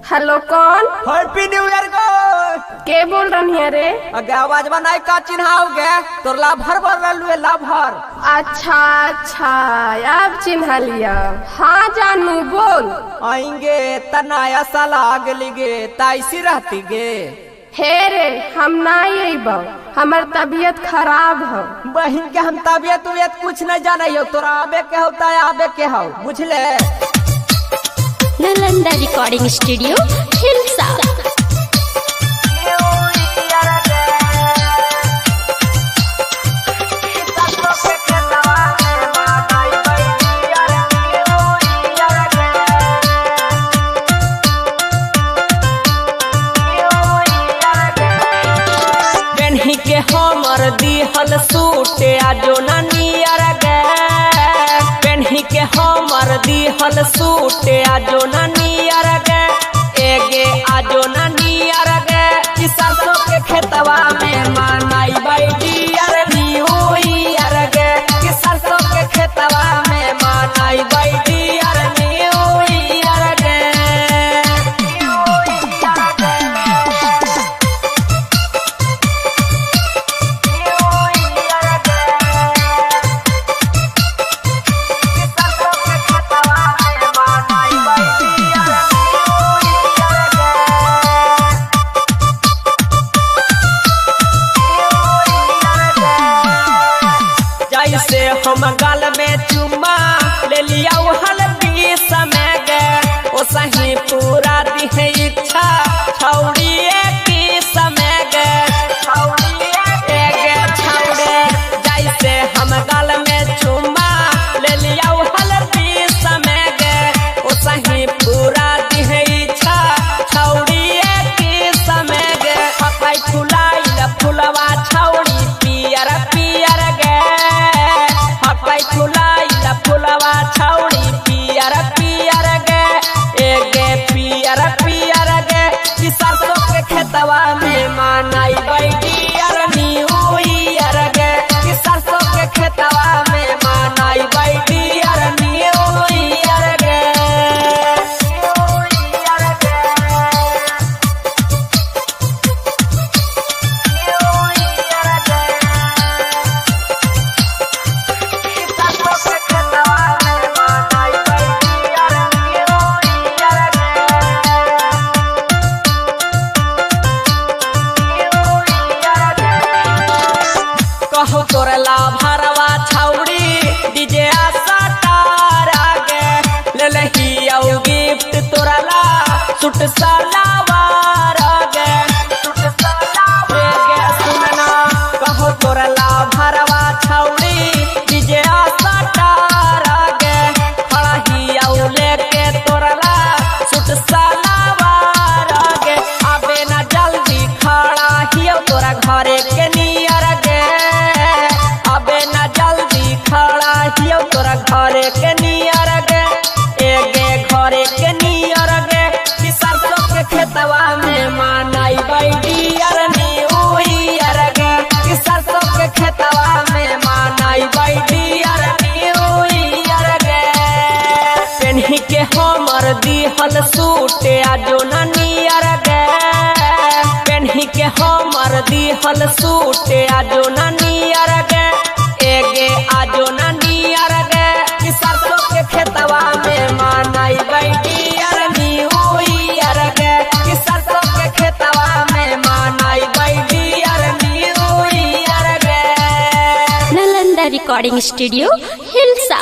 Hello कौन? Happy new year को के बोल रही है रे? अगे आवाज बनाई का चिन्हाओगे तो लाभर बोल रहे लाभर। अच्छा अच्छा अब चिन्हा लिया। हाँ जानू बोल। आएंगे तनाया साला आगे लिगे ताइसी रहती गे। हे रे हम नहीं अइब, हमार तबीयत खराब हो। बहन के हम तबियत कुछ नहीं जाने हो, तोरा आबे के होता है आबे के हो बुझले। Nalanda recording studio Hilsa. के हमर दिहल सूटे आजो नियर गे, पेन्ही के हमर दिहल सूटे आजो नियर गे, एगे आजो नियर गे। कि सरसों के खेतवा में मनाई बैडियर न्यू ईयर गे, कि सरसों के खेतवा में मनाई बैडियर न्यू ईयर गे। जैसे हम गाल में चुम्मा ले लिया हल्दी समय गे, ओ सही पूरा दिहे इच्छा छौड़िए की समय गे। छौड़े जैसे हम गाल में चुम्मा ले लिया हल्दी समय गे, ओ सही पूरा दिहे इच्छा छौड़िए की समय गे। पकाई फुलाइल फुलवा छौड़ी पियर पियर गे, फुलाइला फुलवा छौड़ी पियर पियर गे, एगे पियर पियर गे। कि सरसों के खेतवा में मनाई बैडियर न्यू ईयर गे, कि सरसों के खेतवा में मनाई बैडियर न्यू ईयर गे। कहो तोरा लाभरवा छौड़ी डीजे आशा तारा गे, ले लही औ गिफ्ट तोरा ला सूट सलवार गे। सुनना कहो तोरा लाभरवा छौड़ी डीजे आशा तारा गे, खड़ा ही औ लेके तोरा ला सूट सलवार गे। आबे ना जल्दी खड़ा ही तोरा घरे के नियर गे, अबे ना जल्दी खड़ा हियो तोरा घरे के नियर गे, एगे घरे के नियर गे। कि सरसों के खेतवा में मनाई बैडियर न्यू ईयर गे, कि सरसों के खेतवा में मनाई बैडियर न्यू ईयर गे। पेन्ही के हमर दिहल सूटे आजो नियर गे, पेन्ही के हमर दिहल सूटे आजो नियर गे, एगे आजो नियर गे। कि सरसों के खेतवा में मनाई बैडियर न्यू ईयर गे, कि सरसों के खेतवा में मनाई बैडियर न्यू ईयर गे। Nalanda recording studio Hilsa.